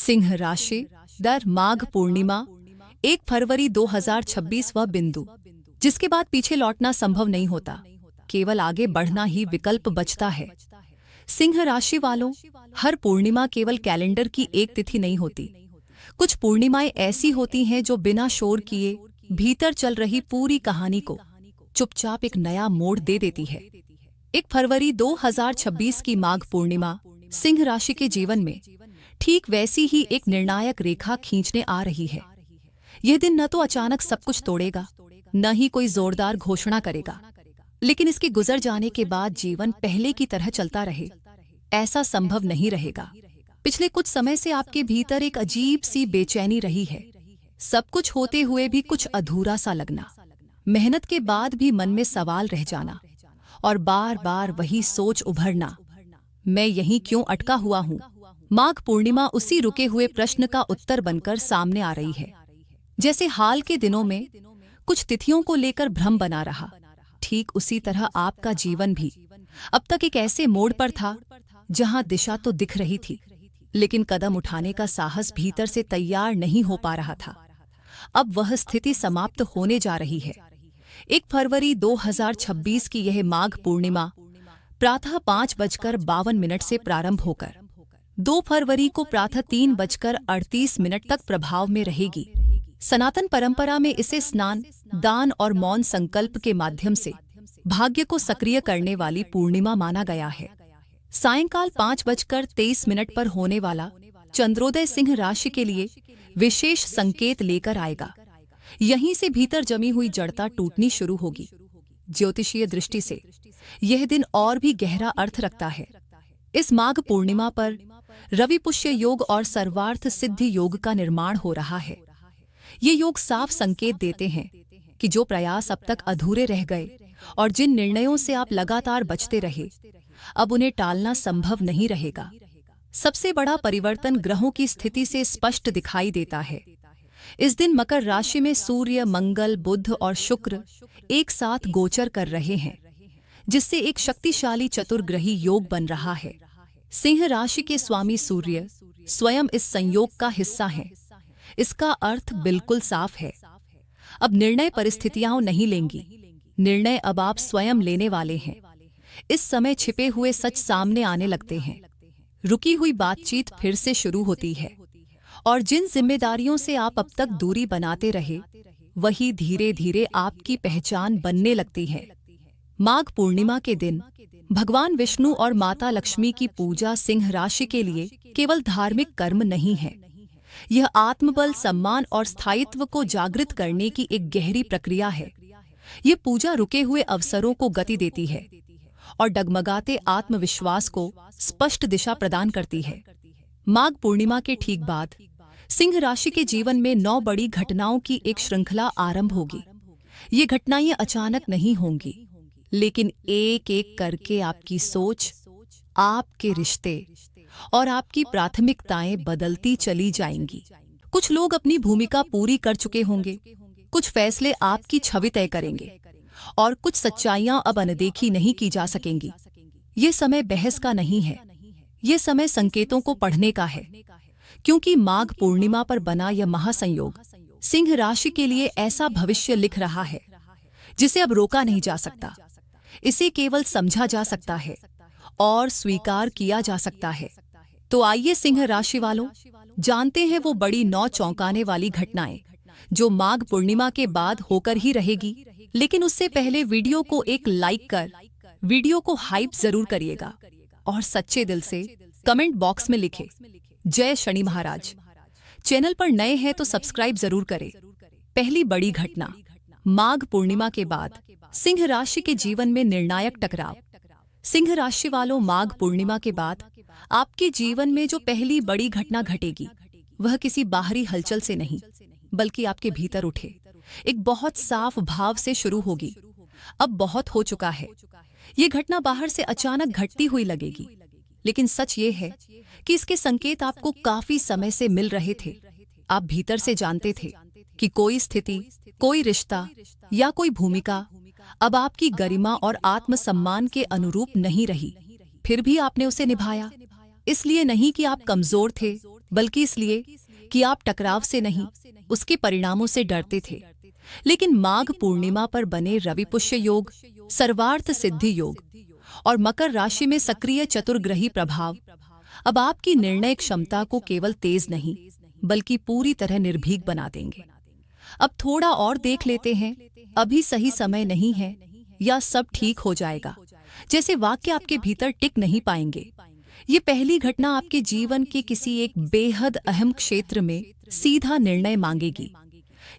सिंह राशि, दर माघ पूर्णिमा 1 फरवरी 2026 वह बिंदु जिसके बाद पीछे लौटना संभव नहीं होता, केवल आगे बढ़ना ही विकल्प बचता है। सिंह राशि वालों, हर पूर्णिमा केवल कैलेंडर की एक तिथि नहीं होती। कुछ पूर्णिमाएं ऐसी होती हैं जो बिना शोर किए भीतर चल रही पूरी कहानी को चुपचाप एक नया मोड़ दे देती है। 1 फरवरी 2026 की माघ पूर्णिमा सिंह राशि के जीवन में ठीक वैसी ही एक निर्णायक रेखा खींचने आ रही है। यह दिन न तो अचानक सब कुछ तोड़ेगा, न ही कोई जोरदार घोषणा करेगा, लेकिन इसके गुजर जाने के बाद जीवन पहले की तरह चलता रहे, ऐसा संभव नहीं रहेगा। पिछले कुछ समय से आपके भीतर एक अजीब सी बेचैनी रही है। सब कुछ होते हुए भी कुछ अधूरा सा लगना, मेहनत के बाद भी मन में सवाल रह जाना और बार बार वही सोच उभरना, मैं यहीं क्यों अटका हुआ हूँ। माघ पूर्णिमा उसी रुके हुए प्रश्न का उत्तर बनकर सामने आ रही है। जैसे हाल के दिनों में कुछ तिथियों को लेकर भ्रम बना रहा, ठीक उसी तरह आपका जीवन भी अब तक एक ऐसे मोड़ पर था जहां दिशा तो दिख रही थी, लेकिन कदम उठाने का साहस भीतर से तैयार नहीं हो पा रहा था। अब वह स्थिति समाप्त होने जा रही है। 1 फरवरी 2026 की यह माघ पूर्णिमा प्रातः 5:52 से प्रारंभ होकर 2 फरवरी को प्रातः 3:38 तक प्रभाव में रहेगी। सनातन परंपरा में इसे स्नान, दान और मौन संकल्प के माध्यम से भाग्य को सक्रिय करने वाली पूर्णिमा माना गया है। सायंकाल 5:23 पर होने वाला चंद्रोदय सिंह राशि के लिए विशेष संकेत लेकर आएगा। यहीं से भीतर जमी हुई जड़ता टूटनी शुरू होगी। ज्योतिषीय दृष्टि से यह दिन और भी गहरा अर्थ रखता है। इस माघ पूर्णिमा पर रवि पुष्य योग और सर्वार्थ सिद्धि योग का निर्माण हो रहा है। ये योग साफ संकेत देते हैं कि जो प्रयास अब तक अधूरे रह गए और जिन निर्णयों से आप लगातार बचते रहे, अब उन्हें टालना संभव नहीं रहेगा। सबसे बड़ा परिवर्तन ग्रहों की स्थिति से स्पष्ट दिखाई देता है। इस दिन मकर राशि में सूर्य, मंगल, बुध और शुक्र एक साथ गोचर कर रहे हैं, जिससे एक शक्तिशाली चतुर्ग्रही योग बन रहा है। सिंह राशि के स्वामी सूर्य स्वयं इस संयोग का हिस्सा हैं। इसका अर्थ बिल्कुल साफ है। अब निर्णय परिस्थितियां नहीं लेंगी, निर्णय अब आप स्वयं लेने वाले हैं। इस समय छिपे हुए सच सामने आने लगते हैं। रुकी हुई बातचीत फिर से शुरू होती है और जिन जिम्मेदारियों से आप अब तक दूरी बनाते रहे, वही धीरे धीरे आपकी पहचान बनने लगती है। माघ पूर्णिमा के दिन भगवान विष्णु और माता लक्ष्मी की पूजा सिंह राशि के लिए केवल धार्मिक कर्म नहीं है। यह आत्मबल, सम्मान और स्थायित्व को जागृत करने की एक गहरी प्रक्रिया है। यह पूजा रुके हुए अवसरों को गति देती है और डगमगाते आत्मविश्वास को स्पष्ट दिशा प्रदान करती है। माघ पूर्णिमा के ठीक बाद सिंह राशि के जीवन में 9 बड़ी घटनाओं की एक श्रृंखला आरंभ होगी। ये घटनाएं अचानक नहीं होंगी, लेकिन एक एक करके आपकी सोच, आपके रिश्ते और आपकी प्राथमिकताएं बदलती चली जाएंगी। कुछ लोग अपनी भूमिका पूरी कर चुके होंगे, कुछ फैसले आपकी छवि तय करेंगे और कुछ सच्चाइयां अब अनदेखी नहीं की जा सकेंगी। ये समय बहस का नहीं है, ये समय संकेतों को पढ़ने का है, क्योंकि माघ पूर्णिमा पर बना यह महासंयोग सिंह राशि के लिए ऐसा भविष्य लिख रहा है जिसे अब रोका नहीं जा सकता। इसे केवल समझा जा सकता है और स्वीकार किया जा सकता है। तो आइए सिंह राशि वालों, जानते हैं वो बड़ी 9 चौंकाने वाली घटनाएं जो माघ पूर्णिमा के बाद होकर ही रहेगी। लेकिन उससे पहले वीडियो को एक लाइक कर वीडियो को हाइप जरूर करिएगा और सच्चे दिल से कमेंट बॉक्स में लिखे जय शनि महाराज। चैनल पर नए हैं तो सब्सक्राइब जरूर करें। पहली बड़ी घटना, माघ पूर्णिमा के बाद सिंह राशि के जीवन में निर्णायक टकराव। सिंह राशि वालों, माघ पूर्णिमा के बाद आपके जीवन में जो पहली बड़ी घटना घटेगी, वह किसी बाहरी हलचल से नहीं, बल्कि आपके भीतर उठे एक बहुत साफ भाव से शुरू होगी। अब बहुत हो चुका है। ये घटना बाहर से अचानक घटती हुई लगेगी, लेकिन सच ये है कि इसके संकेत आपको काफी समय से मिल रहे थे। आप भीतर से जानते थे कि कोई स्थिति, कोई रिश्ता या कोई भूमिका अब आपकी गरिमा और आत्मसम्मान के अनुरूप नहीं रही। फिर भी आपने उसे निभाया। इसलिए नहीं कि आप कमजोर थे, बल्कि इसलिए कि आप टकराव से नहीं, उसके परिणामों से डरते थे। लेकिन माघ पूर्णिमा पर बने रवि पुष्य योग, सर्वार्थ सिद्धि योग और मकर राशि में सक्रिय चतुर्ग्रही प्रभाव अब आपकी निर्णय क्षमता को केवल तेज नहीं बल्कि पूरी तरह निर्भीक बना देंगे। अब थोड़ा और देख लेते हैं, अभी सही समय नहीं है या सब ठीक हो जाएगा जैसे वाक्य आपके भीतर टिक नहीं पाएंगे। ये पहली घटना आपके जीवन के किसी एक बेहद अहम क्षेत्र में सीधा निर्णय मांगेगी।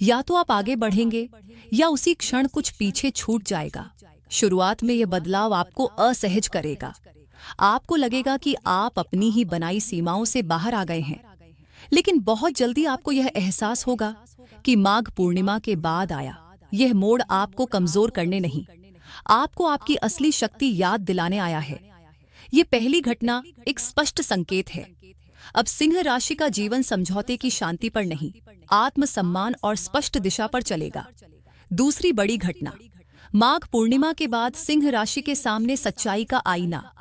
या तो आप आगे बढ़ेंगे या उसी क्षण कुछ पीछे छूट जाएगा। शुरुआत में यह बदलाव आपको असहज करेगा। आपको लगेगा कि आप अपनी ही बनाई सीमाओं से बाहर आ गए हैं। लेकिन बहुत जल्दी आपको यह एहसास होगा कि माघ पूर्णिमा के बाद आया यह मोड़ आपको कमजोर करने नहीं, आपको आपकी असली शक्ति याद दिलाने आया है। ये पहली घटना एक स्पष्ट संकेत है। अब सिंह राशि का जीवन समझौते की शांति पर नहीं, आत्मसम्मान और स्पष्ट दिशा पर चलेगा। दूसरी बड़ी घटना, माघ पूर्णिमा के बाद सिंह राशि के सामने सच्चाई का आईना।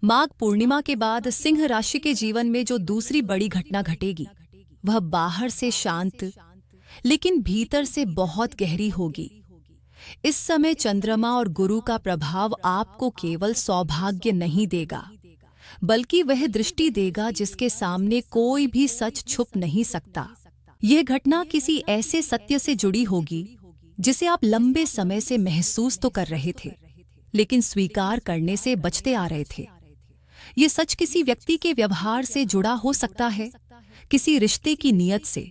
माघ पूर्णिमा के बाद सिंह राशि के जीवन में जो दूसरी बड़ी घटना घटेगी वह बाहर से शांत लेकिन भीतर से बहुत गहरी होगी। इस समय चंद्रमा और गुरु का प्रभाव आपको केवल सौभाग्य नहीं देगा बल्कि वह दृष्टि देगा जिसके सामने कोई भी सच छुप नहीं सकता। यह घटना किसी ऐसे सत्य से जुड़ी होगी जिसे आप लंबे समय से महसूस तो कर रहे थे लेकिन स्वीकार करने से बचते आ रहे थे। ये सच किसी व्यक्ति के व्यवहार से जुड़ा हो सकता है, किसी रिश्ते की नीयत से,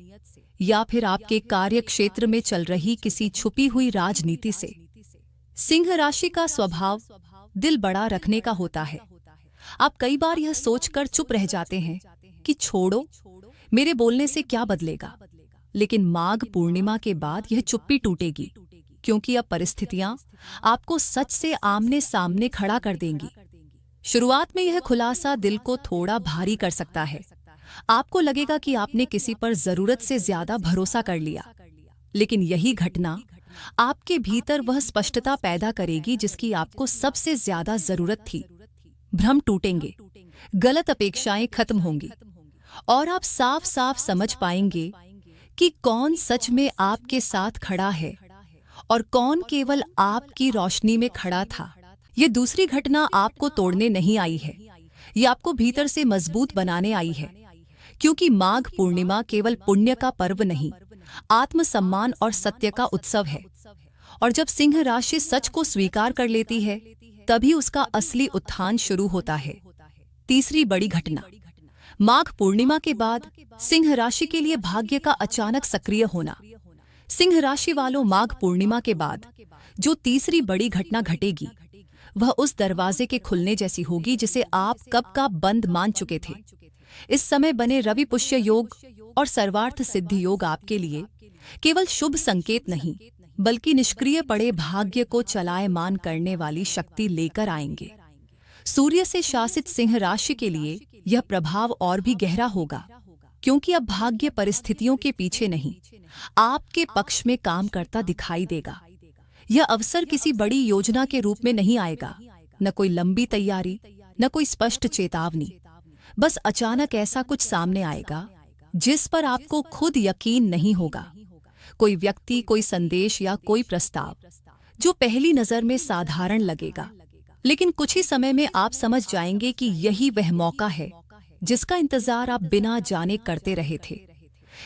या फिर आपके कार्य क्षेत्र में चल रही किसी छुपी हुई राजनीति से। सिंह राशि का स्वभाव दिल बड़ा रखने का होता है। आप कई बार यह सोचकर चुप रह जाते हैं कि छोड़ो, मेरे बोलने से क्या बदलेगा। लेकिन माघ पूर्णिमा के बाद यह चुप्पी टूटेगी क्योंकि अब परिस्थितियां आपको सच से आमने सामने खड़ा कर देंगी। शुरुआत में यह खुलासा दिल को थोड़ा भारी कर सकता है। आपको लगेगा कि आपने किसी पर जरूरत से ज्यादा भरोसा कर लिया। लेकिन यही घटना आपके भीतर वह स्पष्टता पैदा करेगी जिसकी आपको सबसे ज्यादा जरूरत थी। भ्रम टूटेंगे, गलत अपेक्षाएं खत्म होंगी और आप साफ साफ समझ पाएंगे कि कौन सच में आपके साथ खड़ा है और कौन केवल आपकी रोशनी में खड़ा था। यह दूसरी घटना आपको तोड़ने नहीं आई है, यह आपको भीतर से मजबूत बनाने आई है। क्योंकि माघ पूर्णिमा केवल पुण्य का पर्व नहीं, आत्मसम्मान और सत्य का उत्सव है। और जब सिंह राशि सच को स्वीकार कर लेती है तभी उसका असली उत्थान शुरू होता है। तीसरी बड़ी घटना, माघ पूर्णिमा के बाद सिंह राशि के लिए भाग्य का अचानक सक्रिय होना। सिंह राशि वालों, माघ पूर्णिमा के बाद जो तीसरी बड़ी घटना घटेगी वह उस दरवाजे के खुलने जैसी होगी जिसे आप कब का बंद मान चुके थे। इस समय बने रवि पुष्य योग और सर्वार्थ सिद्धि योग आपके लिए केवल शुभ संकेत नहीं बल्कि निष्क्रिय पड़े भाग्य को चलायमान करने वाली शक्ति लेकर आएंगे। सूर्य से शासित सिंह राशि के लिए यह प्रभाव और भी गहरा होगा क्योंकि अब भाग्य परिस्थितियों के पीछे नहीं, आपके पक्ष में काम करता दिखाई देगा। यह अवसर किसी बड़ी योजना के रूप में नहीं आएगा, न कोई लंबी तैयारी, न कोई स्पष्ट चेतावनी। बस अचानक ऐसा कुछ सामने आएगा जिस पर आपको खुद यकीन नहीं होगा। कोई व्यक्ति, कोई संदेश या कोई प्रस्ताव जो पहली नजर में साधारण लगेगा, लेकिन कुछ ही समय में आप समझ जाएंगे कि यही वह मौका है जिसका इंतजार आप बिना जाने करते रहे थे।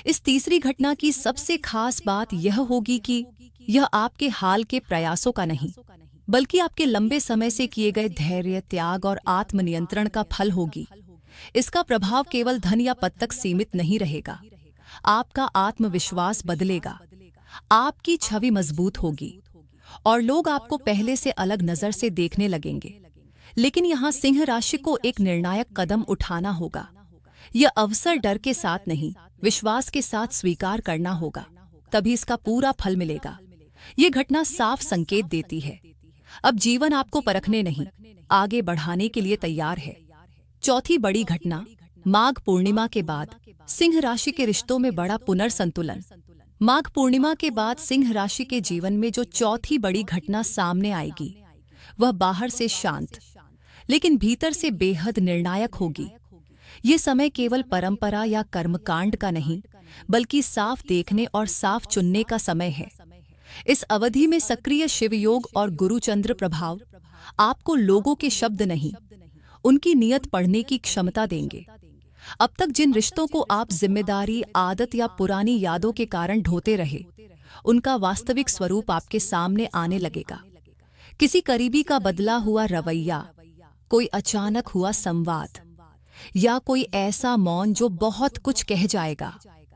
इस तीसरी घटना की सबसे खास बात यह होगी कि यह आपके हाल के प्रयासों का नहीं बल्कि आपके लंबे समय से किए गए धैर्य, त्याग और आत्मनियंत्रण का फल होगी। इसका प्रभाव केवल धन या पद तक सीमित नहीं रहेगा। आपका आत्मविश्वास बदलेगा, आपकी छवि मजबूत होगी और लोग आपको पहले से अलग नजर से देखने लगेंगे। लेकिन यहाँ सिंह राशि को एक निर्णायक कदम उठाना होगा। यह अवसर डर के साथ नहीं, विश्वास के साथ स्वीकार करना होगा, तभी इसका पूरा फल मिलेगा। ये घटना साफ संकेत देती है अब जीवन आपको परखने नहीं, आगे बढ़ाने के लिए तैयार है। चौथी बड़ी घटना, माघ पूर्णिमा के बाद सिंह राशि के रिश्तों में बड़ा पुनर्संतुलन। माघ पूर्णिमा के बाद सिंह राशि के जीवन में जो चौथी बड़ी घटना सामने आएगी वह बाहर से शांत लेकिन भीतर से बेहद निर्णायक होगी। ये समय केवल परंपरा या कर्मकांड का नहीं, बल्कि साफ देखने और साफ चुनने का समय है। इस अवधि में सक्रिय शिव योग और गुरुचंद्र प्रभाव आपको लोगों के शब्द नहीं, उनकी नियत पढ़ने की क्षमता देंगे। अब तक जिन रिश्तों को आप जिम्मेदारी, आदत या पुरानी यादों के कारण ढोते रहे, उनका वास्तविक स्वरूप आपके सामने आने लगेगा। किसी करीबी का बदला हुआ रवैया, कोई अचानक हुआ संवाद या कोई ऐसा मौन जो बहुत कुछ कह जाएगा।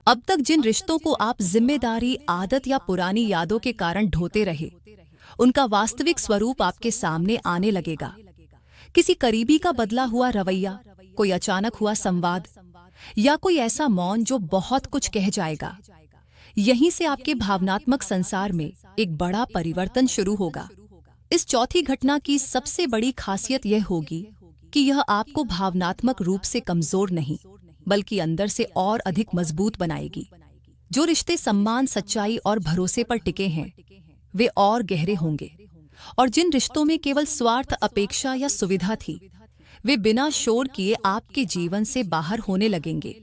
अब तक जिन रिश्तों को आप जिम्मेदारी, आदत या पुरानी यादों के कारण ढोते रहे, उनका वास्तविक स्वरूप आपके सामने आने लगेगा। किसी करीबी का बदला हुआ रवैया, कोई अचानक हुआ संवाद या कोई ऐसा मौन जो बहुत कुछ कह जाएगा। यहीं से आपके भावनात्मक संसार में एक बड़ा परिवर्तन शुरू होगा। इस चौथी घटना की सबसे बड़ी खासियत यह होगी कि यह आपको भावनात्मक रूप से कमजोर नहीं, बल्कि अंदर से और अधिक मजबूत बनाएगी। जो रिश्ते सम्मान, सच्चाई और भरोसे पर टिके हैं, वे और गहरे होंगे, और जिन रिश्तों में केवल स्वार्थ, अपेक्षा या सुविधा थी, वे बिना शोर किए आपके जीवन से बाहर होने लगेंगे।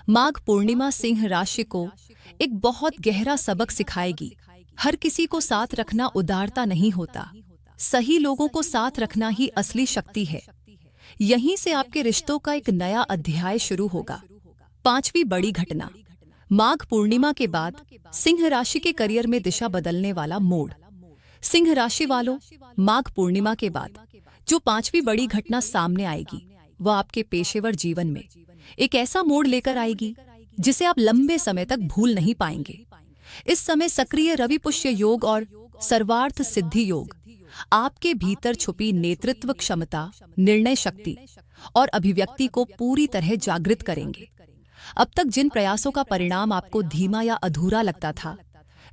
माघ पूर्णिमा सिंह राशि को एक बहुत गहरा सबक सिखाएगी। हर किसी को साथ रखना उदारता नहीं होता, सही लोगों को साथ रखना ही असली शक्ति है। यहीं से आपके रिश्तों का एक नया अध्याय शुरू होगा। पांचवी बड़ी घटना, माघ पूर्णिमा के बाद सिंह राशि के करियर में दिशा बदलने वाला मोड़। सिंह राशि वालों, माघ पूर्णिमा के बाद जो पांचवी बड़ी घटना सामने आएगी, वह आपके पेशेवर जीवन में एक ऐसा मोड़ लेकर आएगी जिसे आप लंबे समय तक भूल नहीं पाएंगे। इस समय सक्रिय रवि पुष्य योग और सर्वार्थ सिद्धि योग आपके भीतर छुपी नेतृत्व क्षमता, निर्णय शक्ति और अभिव्यक्ति को पूरी तरह जागृत करेंगे। अब तक जिन प्रयासों का परिणाम आपको धीमा या अधूरा लगता था,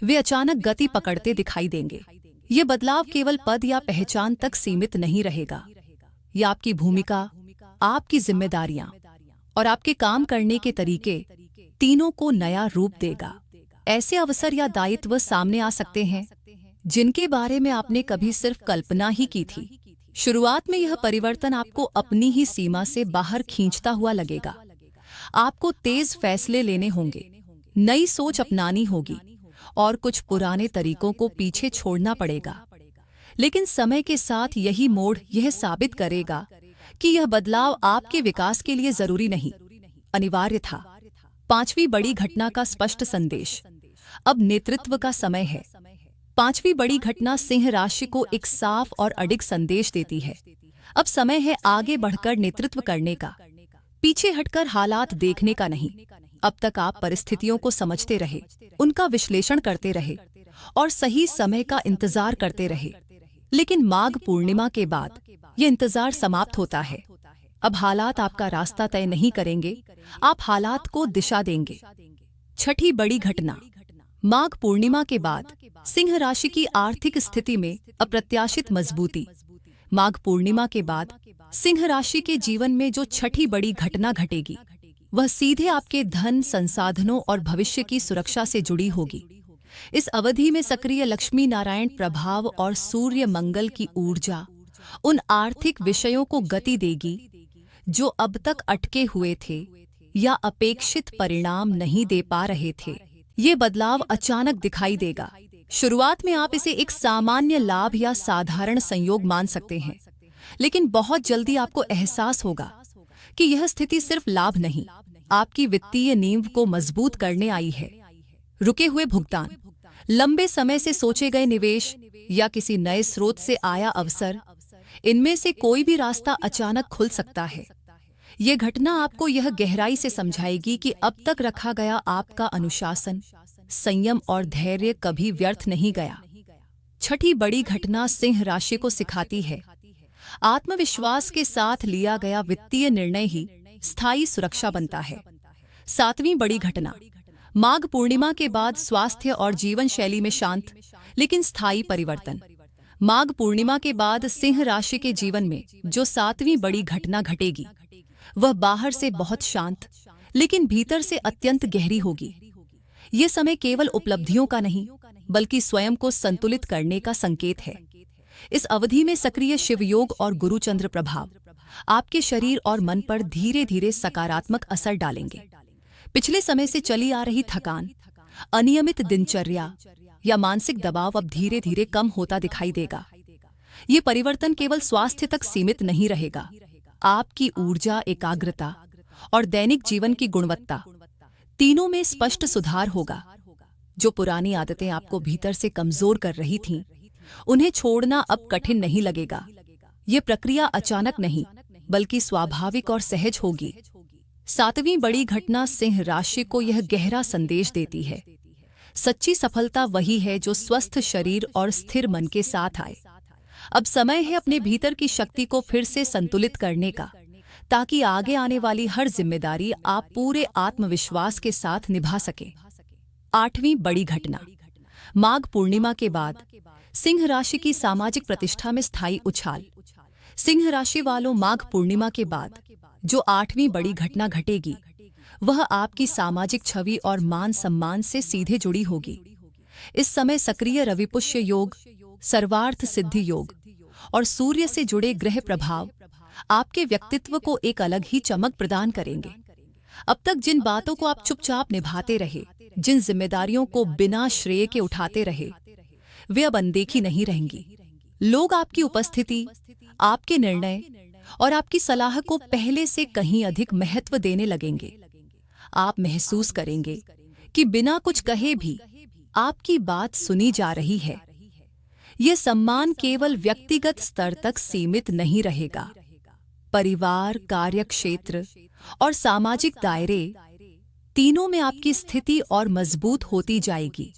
वे अचानक गति पकड़ते दिखाई देंगे। ये बदलाव केवल पद या पहचान तक सीमित नहीं रहेगा। यह आपकी भूमिका, आपकी जिम्मेदारियां और आपके काम करने के तरीके, तीनों को नया रूप देगा। ऐसे अवसर या दायित्व सामने आ सकते हैं जिनके बारे में आपने कभी सिर्फ कल्पना ही की थी। शुरुआत में यह परिवर्तन आपको अपनी ही सीमा से बाहर खींचता हुआ लगेगा। आपको तेज फैसले लेने होंगे, नई सोच अपनानी होगी और कुछ पुराने तरीकों को पीछे छोड़ना पड़ेगा। लेकिन समय के साथ यही मोड़ यह साबित करेगा कि यह बदलाव आपके विकास के लिए जरूरी नहीं, अनिवार्य था। पांचवी बड़ी घटना का स्पष्ट संदेश, अब नेतृत्व का समय है। पांचवी बड़ी घटना सिंह राशि को एक साफ और अडिग संदेश देती है। अब समय है आगे बढ़कर नेतृत्व करने का, पीछे हटकर हालात देखने का नहीं। अब तक आप परिस्थितियों को समझते रहे, उनका विश्लेषण करते रहे और सही समय का इंतजार करते रहे। लेकिन माघ पूर्णिमा के बाद यह इंतजार समाप्त होता है। अब हालात आपका रास्ता तय नहीं करेंगे, आप हालात को दिशा देंगे। छठी बड़ी घटना, माघ पूर्णिमा के बाद सिंह राशि की आर्थिक स्थिति में अप्रत्याशित मजबूती। माघ पूर्णिमा के बाद सिंह राशि के जीवन में जो छठी बड़ी घटना घटेगी, वह सीधे आपके धन, संसाधनों और भविष्य की सुरक्षा से जुड़ी होगी। इस अवधि में सक्रिय लक्ष्मी नारायण प्रभाव और सूर्य मंगल की ऊर्जा उन आर्थिक विषयों को गति देगी जो अब तक अटके हुए थे या अपेक्षित परिणाम नहीं दे पा रहे थे। ये बदलाव अचानक दिखाई देगा। शुरुआत में आप इसे एक सामान्य लाभ या साधारण संयोग मान सकते हैं, लेकिन बहुत जल्दी आपको एहसास होगा कि यह स्थिति सिर्फ लाभ नहीं, आपकी वित्तीय नींव को मजबूत करने आई है। रुके हुए भुगतान, लंबे समय से सोचे गए निवेश या किसी नए स्रोत से आया अवसर, इनमें से कोई भी रास्ता अचानक खुल सकता है। ये घटना आपको यह गहराई से समझाएगी कि अब तक रखा गया आपका अनुशासन, संयम और धैर्य कभी व्यर्थ नहीं गया। छठी बड़ी घटना सिंह राशि को सिखाती है, आत्मविश्वास के साथ लिया गया वित्तीय निर्णय ही स्थायी सुरक्षा बनता है। सातवीं बड़ी घटना, माघ पूर्णिमा के बाद स्वास्थ्य और जीवन शैली में शांत लेकिन स्थायी परिवर्तन। माघ पूर्णिमा के बाद सिंह राशि के जीवन में जो सातवीं बड़ी घटना घटेगी, वह बाहर से बहुत शांत लेकिन भीतर से अत्यंत गहरी होगी। ये समय केवल उपलब्धियों का नहीं, बल्कि स्वयं को संतुलित करने का संकेत है। इस अवधि में सक्रिय शिव योग और गुरुचंद्र प्रभाव आपके शरीर और मन पर धीरे धीरे सकारात्मक असर डालेंगे। पिछले समय से चली आ रही थकान, अनियमित दिनचर्या या मानसिक दबाव अब धीरे धीरे कम होता दिखाई देगा। ये परिवर्तन केवल स्वास्थ्य तक सीमित नहीं रहेगा, आपकी ऊर्जा, एकाग्रता और दैनिक जीवन की गुणवत्ता तीनों में स्पष्ट सुधार होगा। जो पुरानी आदतें आपको भीतर से कमजोर कर रही थीं, उन्हें छोड़ना अब कठिन नहीं लगेगा। ये प्रक्रिया अचानक नहीं, बल्कि स्वाभाविक और सहज होगी। 7वीं बड़ी घटना सिंह राशि को यह गहरा संदेश देती है। सच्ची सफलता वही है जो स्वस्थ शरीर और स्थिर मन के साथ आए। अब समय है अपने भीतर की शक्ति को फिर से संतुलित करने का, ताकि आगे आने वाली हर जिम्मेदारी आप पूरे आत्मविश्वास के साथ निभा सकें। 8वीं बड़ी घटना, माघ पूर्णिमा के बाद सिंह राशि की सामाजिक प्रतिष्ठा में स्थायी उछाल। सिंह राशि वालों, माघ पूर्णिमा के बाद जो 8वीं बड़ी घटना घटेगी, वह आपकी सामाजिक छवि और मान सम्मान से सीधे जुड़ी होगी। इस समय सक्रिय रविपुष्य योग, सर्वार्थ सिद्धि योग और सूर्य से जुड़े ग्रह प्रभाव आपके व्यक्तित्व को एक अलग ही चमक प्रदान करेंगे। अब तक जिन बातों को आप चुपचाप निभाते रहे, जिन जिम्मेदारियों को बिना श्रेय के उठाते रहे, वे अब अनदेखी नहीं रहेंगी। लोग आपकी उपस्थिति, आपके निर्णय और आपकी सलाह को पहले से कहीं अधिक महत्व देने लगेंगे। आप महसूस करेंगे कि बिना कुछ कहे भी आपकी बात सुनी जा रही है। यह सम्मान केवल व्यक्तिगत स्तर तक सीमित नहीं रहेगा। परिवार, कार्यक्षेत्र और सामाजिक दायरे तीनों में आपकी स्थिति और मजबूत होती जाएगी।